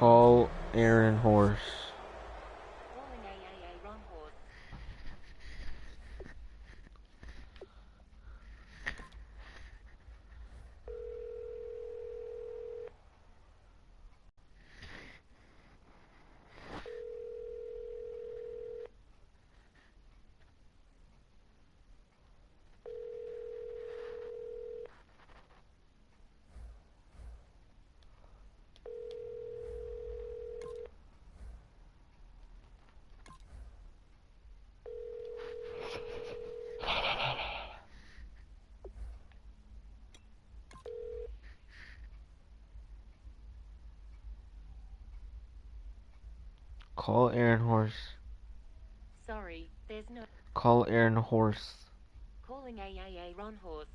Call Aaron Horse. Calling AAA Ron Horse. Call Aaron Horse. Sorry, there's no... Call Aaron Horse. Calling AAA Ron Horse.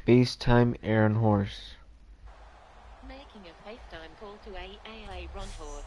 FaceTime Aaron Horse. Making a FaceTime call to AAA Ron Horse.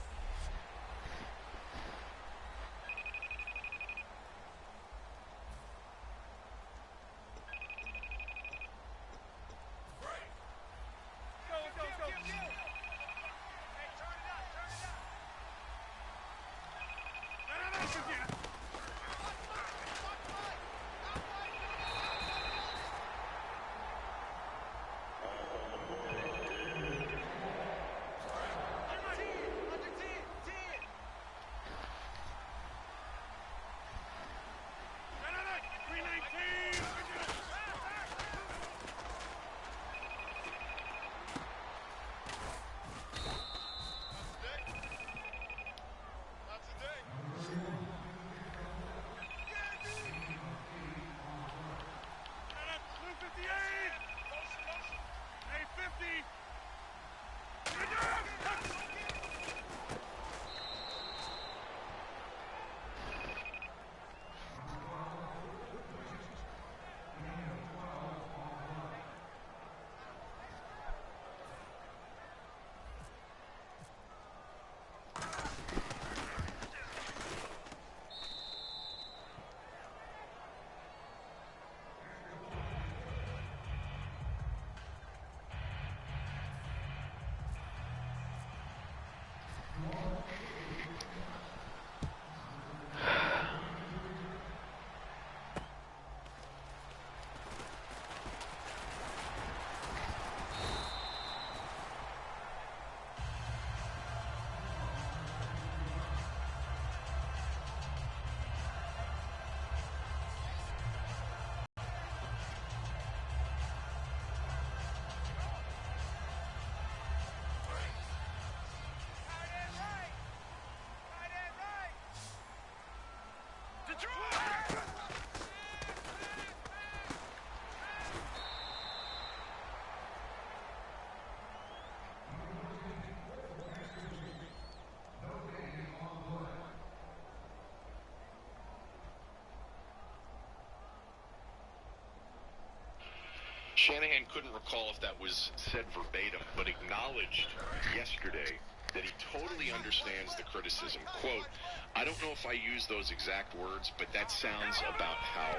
Shanahan couldn't recall if that was said verbatim, but acknowledged yesterday that he totally understands the criticism. Quote, I don't know if I use those exact words, but that sounds about how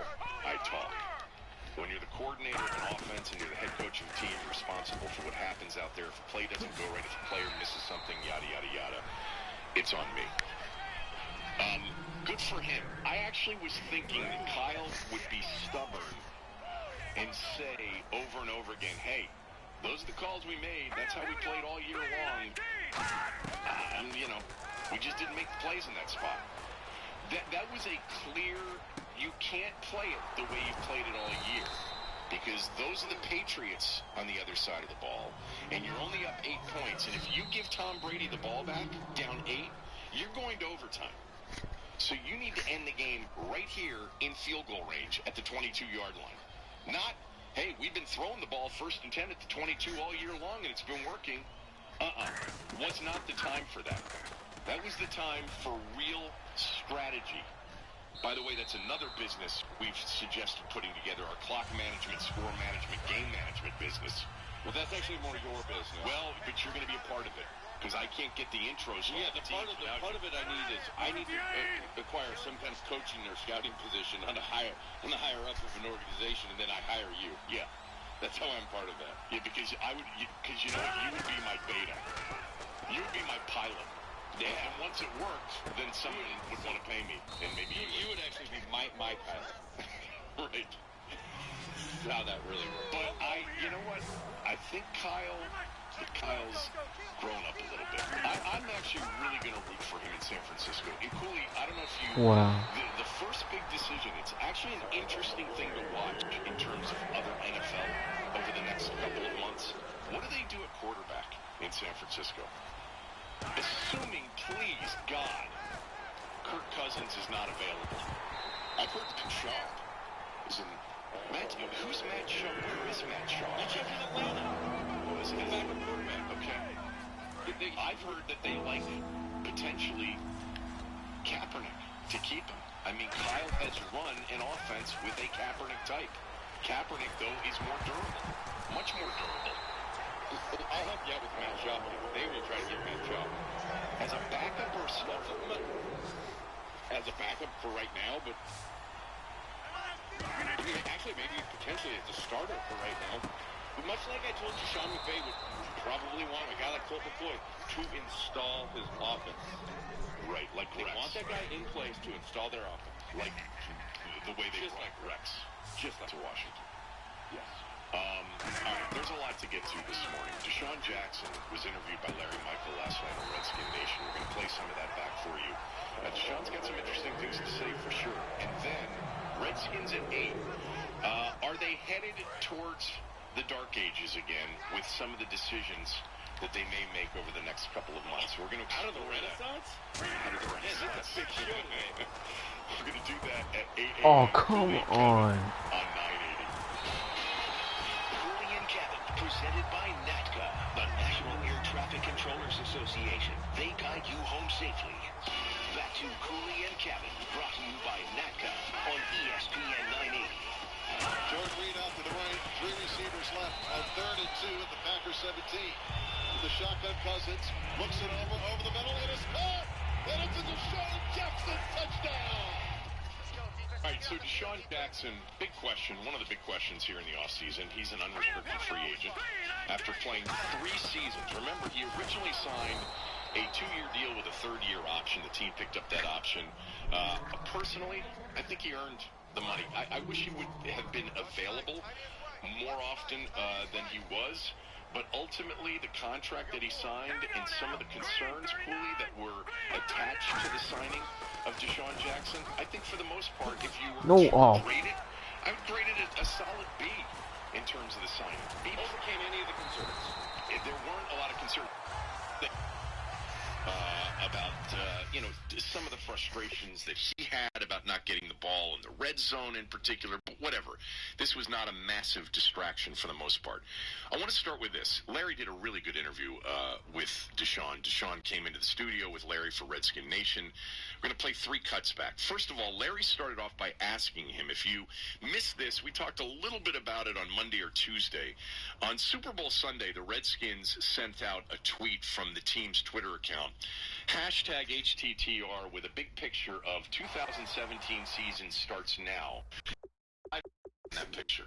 I talk. When you're the coordinator of an offense and you're the head coach of a team, you're responsible for what happens out there. If a play doesn't go right, if a player misses something, yada, yada, yada, it's on me. Good for him. I actually was thinking that Kyle would be stubborn and say over and over again, hey, those are the calls we made. That's how we played all year long. We just didn't make the plays in that spot. That was a clear, you can't play it the way you've played it all year. Because those are the Patriots on the other side of the ball. And you're only up 8 points. And if you give Tom Brady the ball back, down 8, you're going to overtime. So So you need to end the game right here in field goal range at the 22-yard line. Not, hey, we've been throwing the ball 1st and 10 at the 22 all year long, and it's been working. Was not the time for that. That was the time for real strategy. By the way, that's another business we've suggested putting together, our clock management, score management, game management business. Well, that's actually more your business. Well, but you're going to be a part of it, because I can't get the intros. Yeah, the part of it I need to acquire some kind of coaching or scouting position on the higher up of an organization, and then I hire you. Yeah. That's how I'm part of that. Yeah, because you know what, you would be my beta. You would be my pilot. Yeah. And once it worked, then someone would want to pay me, and maybe you would actually be my pilot. Right. That's how that really works. But you know what? I think Kyle's grown up a little bit. I'm actually really going to root for him in San Francisco. And Cooley, I don't know if you... Wow. The first big decision, it's actually an interesting thing to watch in terms of other NFL over the next couple of months. What do they do at quarterback in San Francisco? Assuming, please, God, Kirk Cousins is not available. I've heard Matt Schaub is in... who's Matt Schaub? Where is Matt Schaub? Matt Schaub in Atlanta. Was it a quarterback? Okay. I've heard that they like potentially Kaepernick to keep him. I mean, Kyle has run an offense with a Kaepernick type. Kaepernick, though, is more durable. Much more durable. I'll help you out with Matt Schaub. They will try to get Matt Schaub. As a backup or stuff? As a backup for right now, but... actually, maybe potentially as a starter for right now. But much like I told you, Sean McVay would probably want a guy like Colt McCoy to install his offense. Right, like they Rex. want that guy in place to install their offense. Like the way they just brought like Rex. Just like to Washington. Yes. All right, there's a lot to get to this morning. Deshaun Jackson was interviewed by Larry Michael last night on Redskin Nation. We're going to play some of that back for you. Deshaun's got some interesting things to say for sure. And then, Redskins at 8. Are they headed towards the dark ages again with some of the decisions that they may make over the next couple of months? We're going to out of the Renaissance? Out of the Renaissance. Yeah, that's a big show, man. We're going to do that at 8 a.m. Oh, come on. On 980. Cooley and Cabin, presented by NATCA, the National Air Traffic Controllers Association. They guide you home safely. Back to Cooley and Cabin, brought to you by NATCA on ESPN 980. Jordan Reed out to the right, 3 receivers left on 3rd and 2 at the Packers 17. The shotgun Cousins looks it over the middle, and it's caught! And it's a Deshaun Jackson touchdown! All right, so Deshaun Jackson, big question, one of the big questions here in the offseason. He's an unrestricted free agent after playing 3 seasons. Remember, he originally signed a 2-year deal with a 3rd-year option. The team picked up that option. Personally, I think he earned the money. I wish he would have been available more often than he was. But ultimately, the contract that he signed and some of the concerns, Cooley, that were attached to the signing of Deshaun Jackson, I think for the most part, if you were to grade it, I would grade it a solid B in terms of the signing. B overcame any of the concerns. There weren't a lot of concerns about, some of the frustrations that he had about not getting the ball in the red zone in particular, but whatever. This was not a massive distraction for the most part. I want to start with this. Larry did a really good interview with Deshaun. Deshaun came into the studio with Larry for Redskin Nation. We're going to play 3 cuts back. First of all, Larry started off by asking him, if you missed this, we talked a little bit about it on Monday or Tuesday. On Super Bowl Sunday, the Redskins sent out a tweet from the team's Twitter account, hashtag HTTR, with a big picture of 2017 season starts now. In that picture,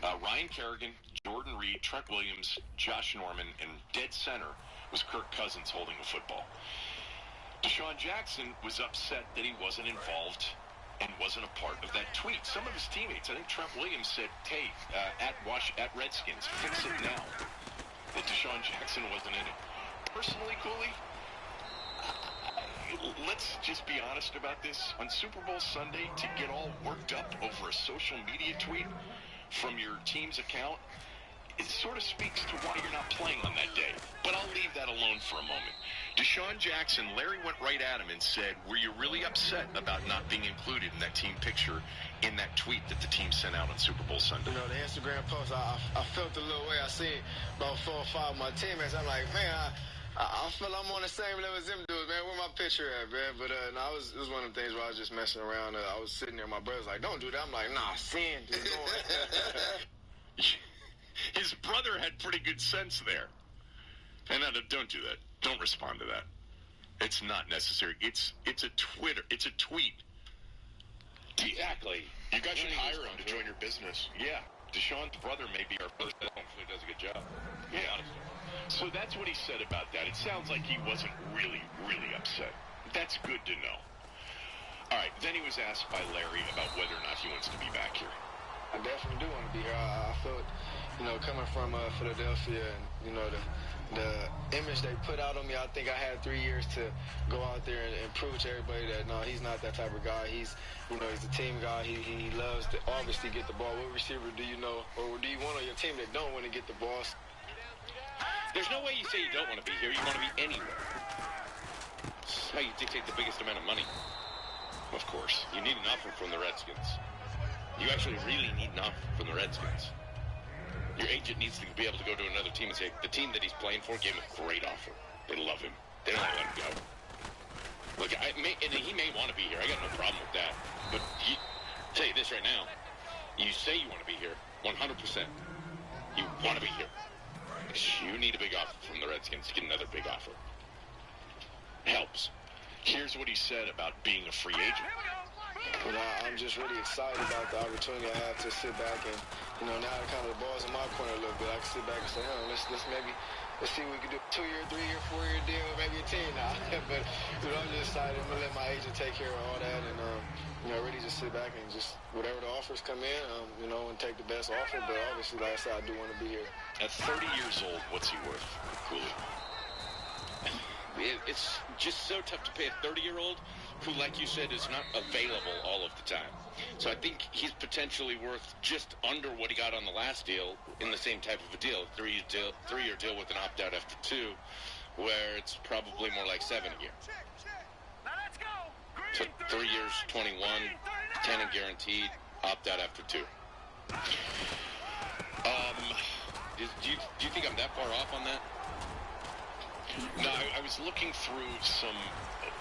Ryan Kerrigan, Jordan Reed, Trent Williams, Josh Norman, and dead center was Kirk Cousins holding the football. Deshaun Jackson was upset that he wasn't involved and wasn't a part of that tweet. Some of his teammates, I think Trent Williams said, hey, at Redskins, fix it now, that Deshaun Jackson wasn't in it. Personally, Cooley, let's just be honest about this. On Super Bowl Sunday, to get all worked up over a social media tweet from your team's account, it sort of speaks to why you're not playing on that day. But I'll leave that alone for a moment. Deshaun Jackson, Larry went right at him and said, were you really upset about not being included in that team picture in that tweet that the team sent out on Super Bowl Sunday? You know, the Instagram post, I felt a little way. I seen about 4 or 5 of my teammates. I'm like, man, I feel I'm on the same level as them dudes, man. Where my picture at, man? But no, it was one of the things where I was just messing around. I was sitting there, my brother's like, don't do that. I'm like, nah, sin, just going. His brother had pretty good sense there. And no, don't do that. Don't respond to that. It's not necessary. It's a Twitter. It's a tweet. Exactly. You guys should hire him to join your business. Yeah. Deshaun's brother may be our first. Hopefully does a good job. Yeah. So that's what he said about that. It sounds like he wasn't really, really upset. That's good to know. All right. Then he was asked by Larry about whether or not he wants to be back here. I definitely do want to be here. I felt, coming from Philadelphia and, the image they put out on me, I think I had 3 years to go out there and prove to everybody that, no, he's not that type of guy. He's a team guy. He loves to obviously get the ball. What receiver do you know, or do you want on your team that don't want to get the ball? There's no way you say you don't want to be here. You want to be anywhere. That's how you dictate the biggest amount of money. Of course. You need an offer from the Redskins. You actually really need an offer from the Redskins. Your agent needs to be able to go to another team and say, the team that he's playing for gave him a great offer. They love him. They don't let him go. Look, he may want to be here. I got no problem with that. But I'll tell you this right now. You say you want to be here, 100%. You want to be here. You need a big offer from the Redskins to get another big offer. Helps. Here's what he said about being a free agent. I'm just really excited about the opportunity I have to sit back and, now that kind of the ball's in my corner a little bit, I can sit back and say, let's see what we can do. 2-year, 3-year, 4-year deal, maybe a team now. But, I'm just excited. I'm going to let my agent take care of all that and, really just sit back and just whatever the offers come in, and take the best offer. But obviously, like I said, I do want to be here. At 30 years old, what's he worth, Cooley? It's just so tough to pay a 30-year-old who, like you said, is not available all of the time. So I think he's potentially worth just under what he got on the last deal in the same type of a deal, three-year deal with an opt-out after 2, where it's probably more like 7 a year. So 3 years, 21, 10 and guaranteed, opt-out after 2. Do you think I'm that far off on that? No, I was looking through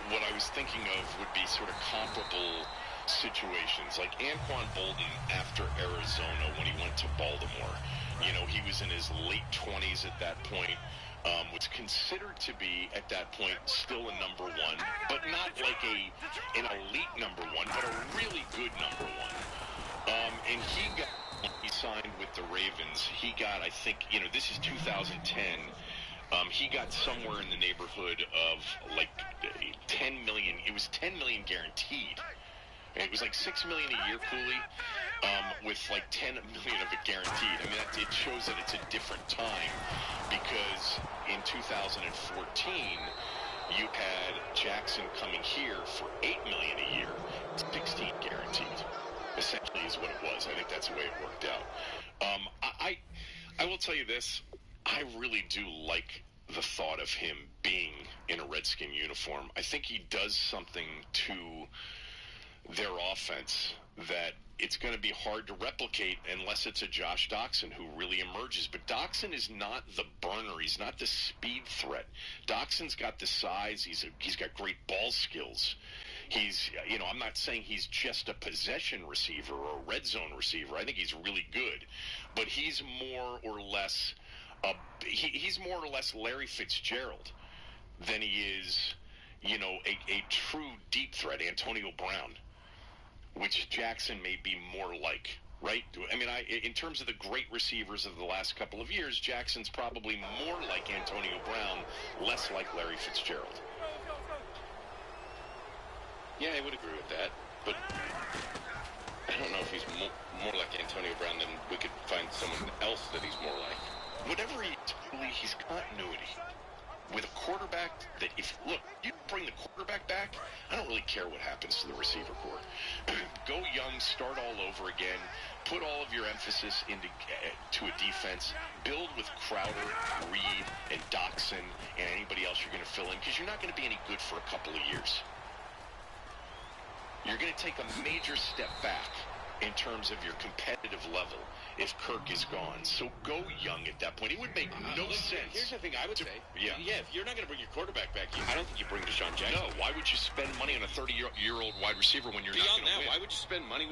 what I was thinking of would be sort of comparable situations. Like Anquan Bolden after Arizona when he went to Baltimore. He was in his late 20s at that point. Was considered to be, at that point, still a number 1, but not like an elite number 1, but a really good number 1. And he signed with the Ravens. He got, I think, this is 2010. He got somewhere in the neighborhood of like 10 million. It was 10 million guaranteed. And it was like $6 million a year, Cooley, with like 10 million of it guaranteed. I mean, it shows that it's a different time because in 2014, you had Jackson coming here for $8 million a year, 16 guaranteed. Essentially, is what it was. I think that's the way it worked out. I will tell you this. I really do like the thought of him being in a Redskin uniform. I think he does something to their offense that it's going to be hard to replicate unless it's a Josh Doxson who really emerges. But Doxson is not the burner. He's not the speed threat. Doxson's got the size. He's got great ball skills. He's, I'm not saying he's just a possession receiver or a red zone receiver. I think he's really good. But he's more or less he's more or less Larry Fitzgerald than he is, a true deep threat, Antonio Brown, which Jackson may be more like, right? I mean, in terms of the great receivers of the last couple of years, Jackson's probably more like Antonio Brown, less like Larry Fitzgerald. Yeah, I would agree with that, but I don't know if he's more like Antonio Brown than we could find someone else that he's more like. Whatever he's continuity. with a quarterback that look, you bring the quarterback back, I don't really care what happens to the receiver corps. Go young, start all over again, put all of your emphasis to a defense, build with Crowder, Reed, and Doxson, and anybody else you're going to fill in, because you're not going to be any good for a couple of years. You're going to take a major step back in terms of your competitive level if Kirk is gone. So go young at that point. It would make no sense. Here's the thing I would say. Yeah, if you're not going to bring your quarterback back, I don't think you bring Deshaun Jackson. No, why would you spend money on a 30-year-old wide receiver when you're not going to win? Why would you spend money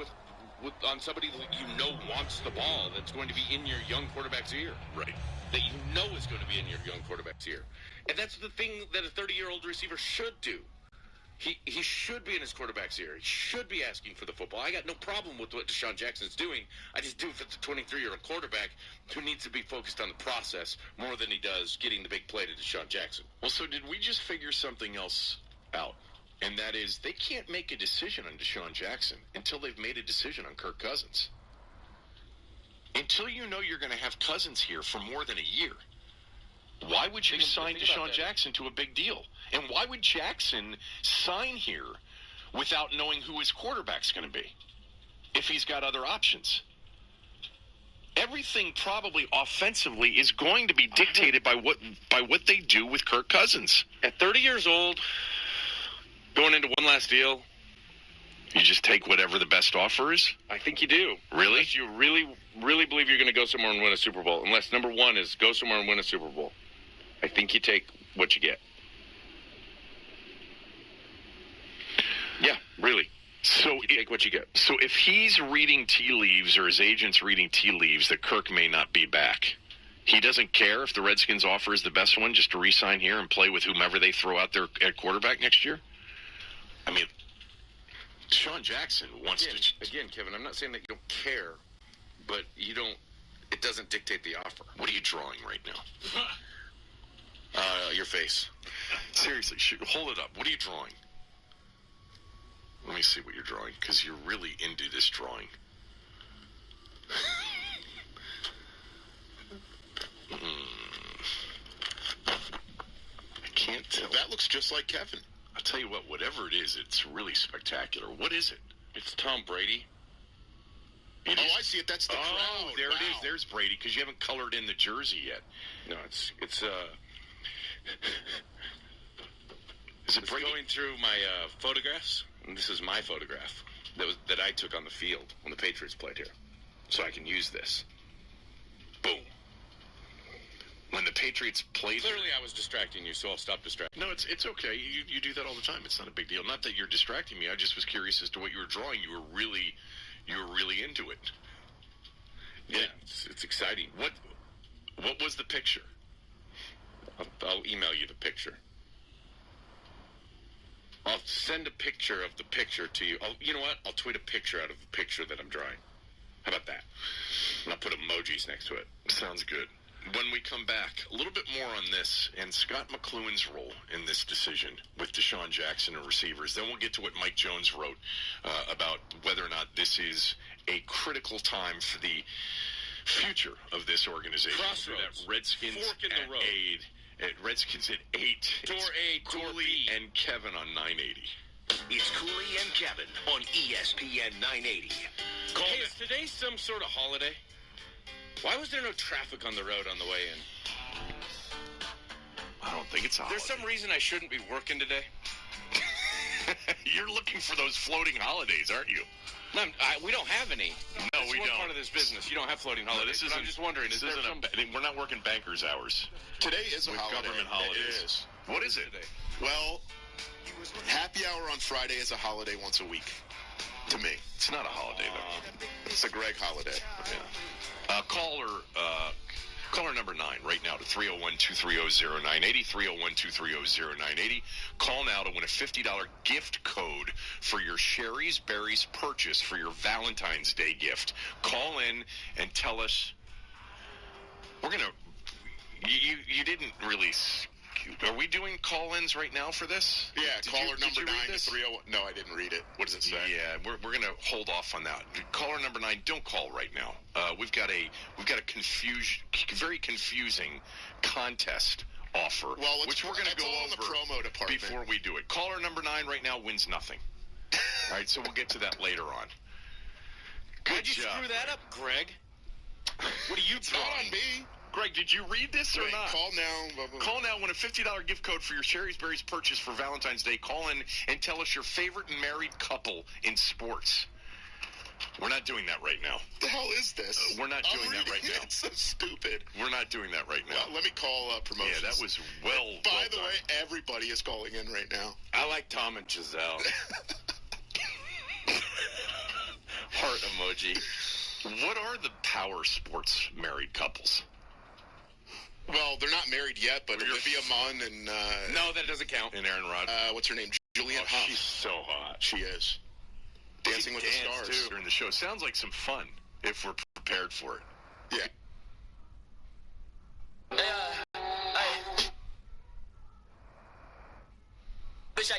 on somebody that you know wants the ball, that's going to be in your young quarterback's ear? Right. That you know is going to be in your young quarterback's ear. And that's the thing that a 30-year-old receiver should do. He should be in his quarterback's ear. He should be asking for the football. I got no problem with what Deshaun Jackson's doing. I just do if it's a 23-year-old quarterback who needs to be focused on the process more than he does getting the big play to Deshaun Jackson. Well, so did we just figure something else out? And that is they can't make a decision on Deshaun Jackson until they've made a decision on Kirk Cousins. Until you know you're going to have Cousins here for more than a year. Why would you sign Deshaun Jackson to a big deal? And why would Jackson sign here without knowing who his quarterback's going to be if he's got other options? Everything probably offensively is going to be dictated by what they do with Kirk Cousins. At 30 years old, going into one last deal, you just take whatever the best offer is? I think you do. Really? Unless you really, really believe you're going to go somewhere and win a Super Bowl. Unless number one is go somewhere and win a Super Bowl. I think you take what you get. Yeah, really. So you take what you get. So if he's reading tea leaves or his agent's reading tea leaves that Kirk may not be back, he doesn't care if the Redskins offer is the best one just to re-sign here and play with whomever they throw out there at quarterback next year? I mean, Deshaun Jackson wants to... Again, Kevin, I'm not saying that you don't care, but you don't... It doesn't dictate the offer. What are you drawing right now? Your face. Seriously, hold it up. What are you drawing? Let me see what you're drawing, because you're really into this drawing. I can't tell. That looks just like Kevin. I'll tell you what, whatever it is, it's really spectacular. What is it? It's Tom Brady. It I see it. That's the crowd. There it is. There's Brady, because you haven't colored in the jersey yet. No, it's Is it Brady? Going through my photographs, and this is my photograph that I took on the field when the Patriots played here, so I can use this. Boom. When the Patriots played... Clearly I was distracting you, so I'll stop distracting. No, it's okay. You do that all the time. It's not a big deal. Not that you're distracting me. I just was curious as to what you were drawing. You were really into it. Yeah, it's exciting. What was the picture? I'll email you the picture. I'll send a picture of the picture to you. You know what? I'll tweet a picture out of the picture that I'm drawing. How about that? And I'll put emojis next to it. Sounds good. When we come back, a little bit more on this and Scott McCloughan's role in this decision with Deshaun Jackson and receivers. Then we'll get to what Mike Jones wrote about whether or not this is a critical time for the future of this organization. Crossroads. That Redskins Fork in the road. Redskins at 8. Door A, door Cooley B. and Kevin on 980. It's Cooley and Kevin on ESPN 980. Hey, is today some sort of holiday? Why was there no traffic on the road on the way in? I don't think it's a holiday. There's some reason I shouldn't be working today? You're looking for those floating holidays, aren't you? No, we don't have any. No, That's we one don't. part of this business. You don't have floating holidays. This I'm just wondering, we're not working bankers hours. Today is a with holiday. Government holidays. It is. What is it? today? Well, happy hour on Friday is a holiday once a week. To me. It's not a holiday, though. It's a Greg holiday. Yeah. Caller number 9 right now to 301-230-0980, 301-230-0980. Call now to win a $50 gift code for your Sherry's Berries purchase for your Valentine's Day gift. Call in and tell us. We're going to... You didn't really... Are we doing call-ins right now for this? Yeah, caller number 9 read to this? 301. No, I didn't read it. What does it say? Yeah, we're going to hold off on that. Caller number 9, don't call right now. We've got a very confusing contest offer, Well, which we're going to that's go all in the over promo department. before we do it. Caller number 9 right now wins nothing. All right, so we'll get to that later on. How'd you screw that up, Greg? What are you It's not drawing? on me. Greg, did you read this or Wait, not? call now. Blah, blah, blah. Call now, win a $50 gift code for your Sherry's Berries purchase for Valentine's Day. Call in and tell us your favorite married couple in sports. We're not doing that right now. What the hell is this? We're not doing that right now. It's so stupid. We're not doing that right now. Well, let me call promotions. Yeah, that was well By the done. way, everybody is calling in right now. I like Tom and Giselle. Heart emoji. What are the power sports married couples? Well, they're not married yet, but Well, you're Olivia Munn and No, that doesn't count. And Aaron Rod. what's her name? Julian Oh, Huff. she's so hot. She is. Dancing with the Dance, Stars. too, during the show. Sounds like some fun if we're prepared for it. Yeah. Wish I.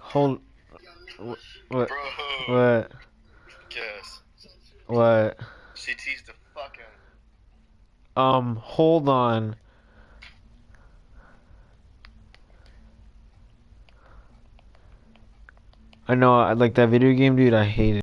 Hold. What? Bro. What? Guess. What? She teased the fucking. Hold on. I know, like that video game, dude. I hate it.